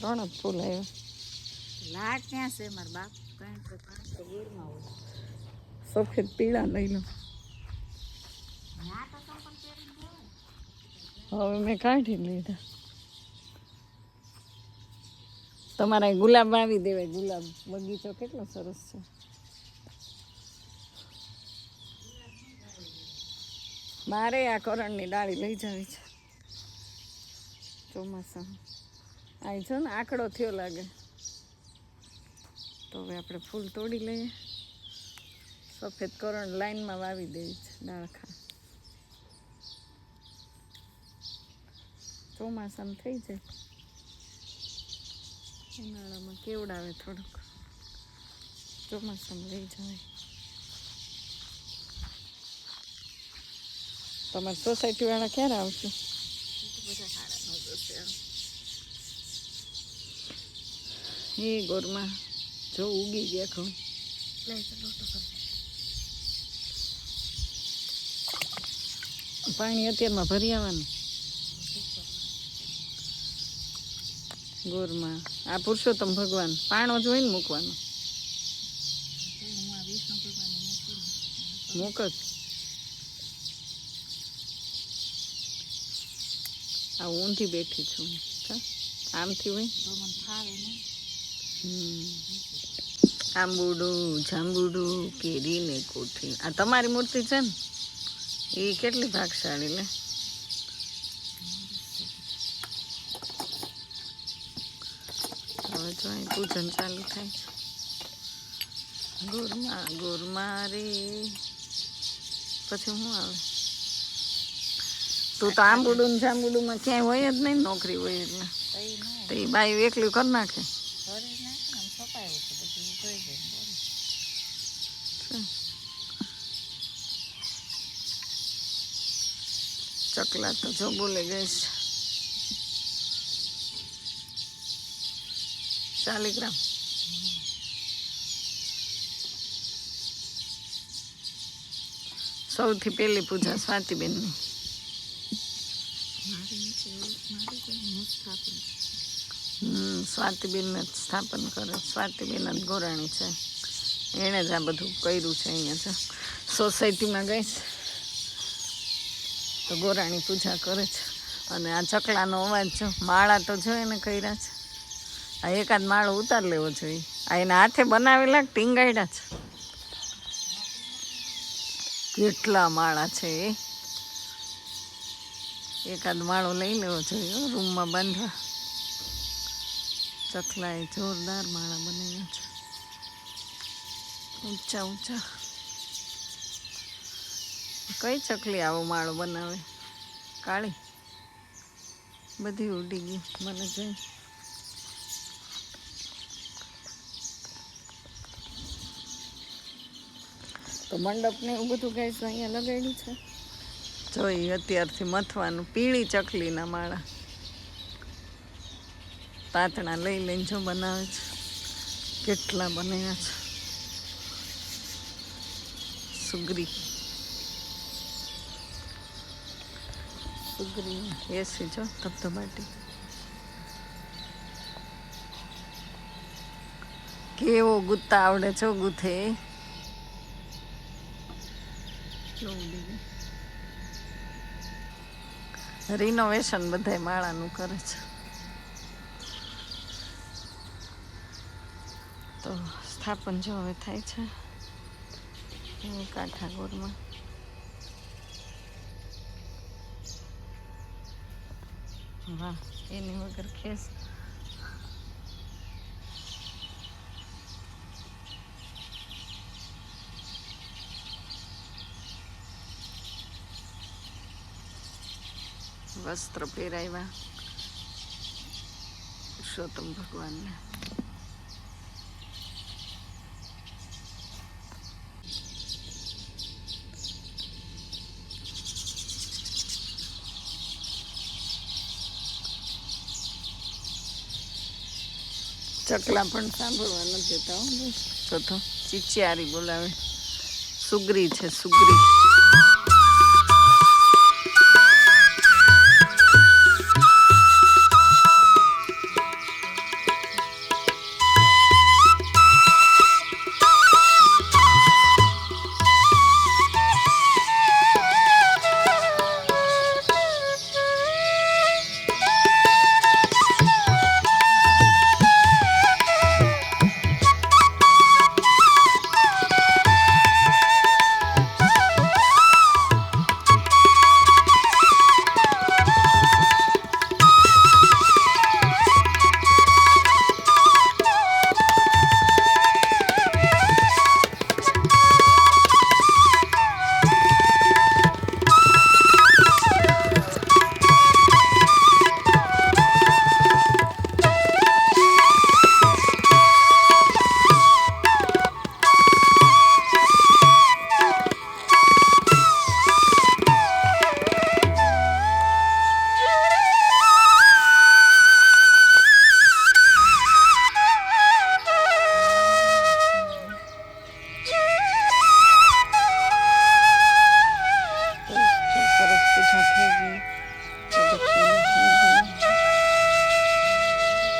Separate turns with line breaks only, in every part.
3 જ ફૂલ આવ્યા.
લાટ ક્યાં છે મારા બાપ? કઈ તો પાંચ તો ગોળમાં હોય.
સફેદ પીળા લઈ લો.
ના તો પણ પહેરી દેવાય.
હવે મેં કાઢી લીધા. તમારે ગુલાબ વાવી દેવાય. ગુલાબ બગીચો કેટલો સરસ છે. મારે આ કરણની ડાળી લઈ જવી છે ચોમાસામાં. અહીં જો ને આંકડો થયો લાગે. તો હવે આપણે ફૂલ તોડી લઈએ. સફેદ કરણ લાઈનમાં વાવી દેવી છે ડાળખા. ચોમાસામાં થઈ જાય. ઉનાળામાં કેવડાવે થોડુંક. ચોમાસામાં લઈ જવાય. તમારી સોસાયટી વાળા ક્યારે આવશે?
બધા સાડા 9 જશે.
એ ગોરમાં જો ઉગી ગયા ઘઉં. પાણી અત્યારમાં ભરી આવવાનું ગોરમાં. આ પુરુષોત્તમ ભગવાન પાણો જોઈને મૂકવાનો. મૂક જ. આ ઊંધી બેઠી છું. આમથી હોય આંબુડું જાંબુડું કેરી ને કોઠી. આ તમારી મૂર્તિ છે ને? એ કેટલી ભાગશાળી લે. હવે જો અહીં પૂજન ચાલુ થાય છે. ગોરમાં ગોરમાં રે પછી શું આવે? તું તો આંબુડું ને જાંબુડુંમાં ક્યાંય હોય જ નહીં. નોકરી હોય એટલે તો એ બાયું એકલું કરી નાખે. ચકલા તો જો બોલે ગઈ છે. 40 ગ્રામ. સૌથી પહેલી પૂજા સ્વાતિબેનની. સ્વાતિબેન જ સ્થાપન કરે. સ્વાતિબેન જ ગોરાણી છે. એણે જ આ બધું કર્યું છે. અહીંયા જો સોસાયટીમાં ગઈ છે તો ગોરાણી પૂજા કરે છે. અને આ ચકલાનો અવાજ જો. માળા તો જો એને કર્યા છે. આ એકાદ માળો ઉતાર લેવો જોઈએ. આ એના હાથે બનાવેલા ટીંગાડ્યા છે. કેટલા માળા છે. એકાદ માળો લઈ લેવો જોઈએ રૂમમાં બાંધવા. ચકલાએ જોરદાર માળા બનાવ્યા છે. ઊંચા ઊંચા. કઈ ચકલી આવો માળો બનાવે? કાળી બધી ઉડી ગઈ મને જોઈ. તો મંડપ ને એવું બધું ગાય છે અહીંયા લગાડ્યું છે. જોઈ અત્યારથી મથવાનું. પીળી ચકલીના માળા પાતણા લઈ લઈને જો બનાવે છે. કેટલા બનાવ્યા છે. સુગરી સુગરી એસી જો ધબધબાટી. કેવો ગુત્તા આવડે છો ગુથે. રિનોવેશન બધા માળાનું કરે છે. તો સ્થાપન જો હવે થાય છે કાંઠાગોરમાં. વાહ એની વગર ખેસ. વસ્ત્ર પહેરાવ્યા પુરુષોત્તમ ભગવાનને. ચકલા પણ સાંભળવા નથી દેતા. ચોથો ચીચિયારી બોલાવે. સુગરી છે સુગરી.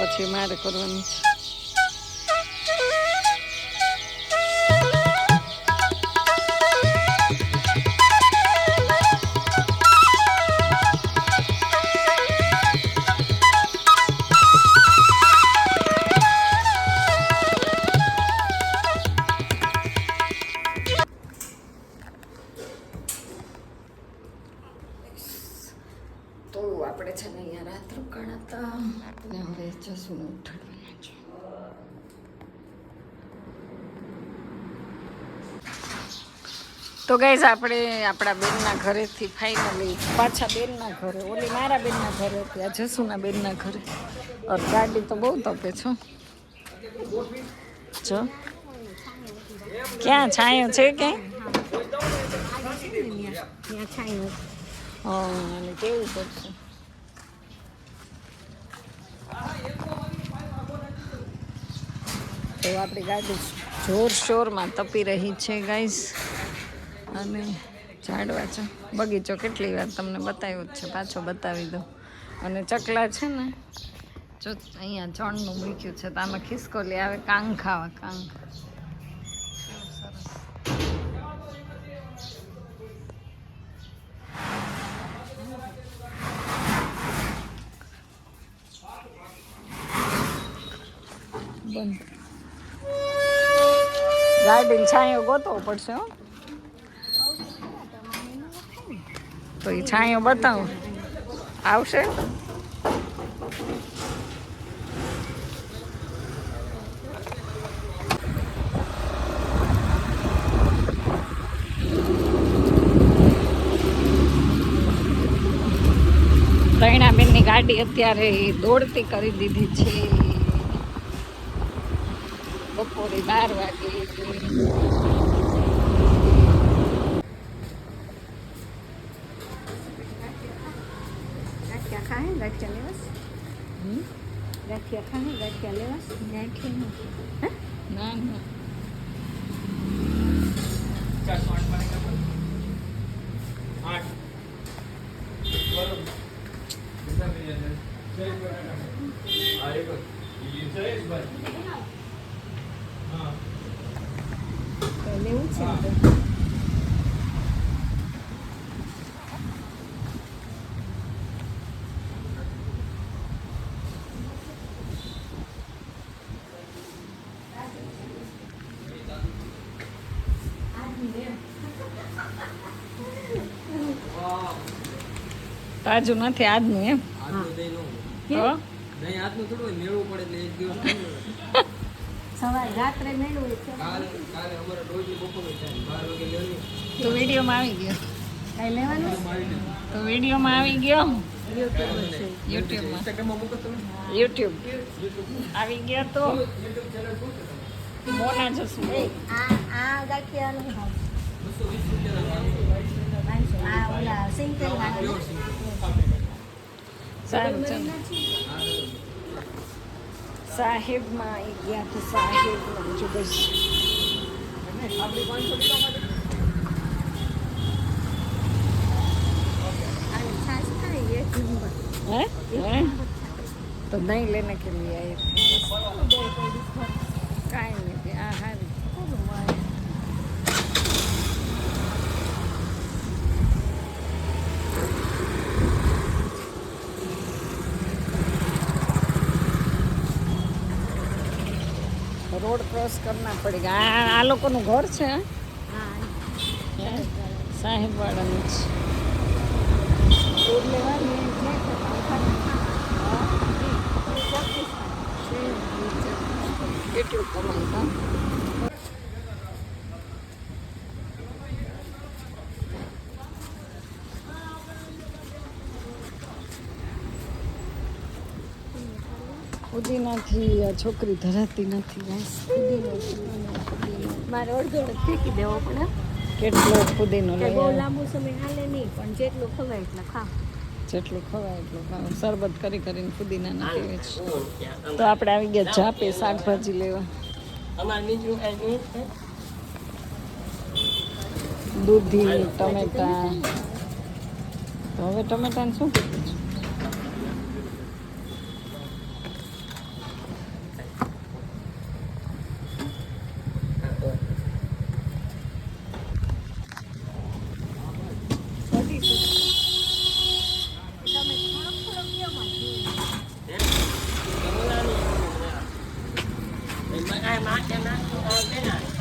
પછી મારે કરવાની છે. તો આપણે છે ને અહીંયા રાત રોકાણા હતા અને હવે જશું ઉઠાડવાના છે. તો ગાઈઝ આપણે આપણા બેનના ઘરેથી ફાઇનલી પાછા બેનના ઘરે, ઓલી મારા બેનના ઘરે હતી, આ જસુના બેનના ઘરે. ઓર ગાડી તો બહુ તપે છો. જો ક્યાં છાંયો છે ક્યાંય? હા, અને કેવું પડશે. તો આપણી ગાડી જોરશોરમાં તપી રહી છે ગાઈઝ. અને ઝાડવા છે, બગીચો કેટલી વાર તમને બતાવ્યો જ છે, પાછો બતાવી દો. અને ચકલા છે ને, જો અહીંયા ચણનું મૂક્યું છે, તો આમાં ખિસકોલી આવે કાંગ ખાવા, કાંગ. બંધ ગાર્ડન છાંયો ગોતવો પડશે હો. તો એ છાંયો બતાવો આવશે. રૈણાબેનની ગાડી અત્યારે દોડતી કરી દીધી છે. બપોરે 12 વાગે.
ગાંઠિયા ખાહે, ગાંઠિયા લેવાસ. ગાંઠિયા ખાહે, ગાંઠિયા લેવાસ. ગાંઠિયા
ના ના
લેવું છે.
તાજું નથી આજનું એમ.
સવારે રાત્રે મેળવું
તો વિડીયોમાં આવી ગયો.
કઈ લેવાનું
તો વિડીયોમાં આવી ગયો. યુટ્યુબ આવી ગયો. તો મોના જશું.
આ ગાંઠિયા આ ઓલા સિંગતેલ
સારું ચાલો. સાહેબમાં આવી ગયા તો સાહેબમાં જો બસ. हैं? तो नहीं लेने के लिए आए थे. काहे नहीं आ हारी. रोड क्रॉस करना पड़ेगा. आ लोगों घर છે સાહેબ વાળાનું છે. કેટલું કમાતા. પુદીનાથી આ છોકરી ધરાતી નથી.
મારે અડધો ફેંકી દેવો પડે.
કેટલો પુદીનો
બહુ
લઈ
લાંબુ સમય હાલે નહીં, પણ જેટલું ખવાય એટલું ખા.
જેટલું ખવાય એટલું ખાવ. શરબત કરી કરીને પુદીના નથી વેચ. તો આપણે આવી ગયા જાપે શાકભાજી લેવા. દૂધી, ટમેટા. તો હવે ટમેટાને શું કીધું છે?
માથે નાખવું આવશે ને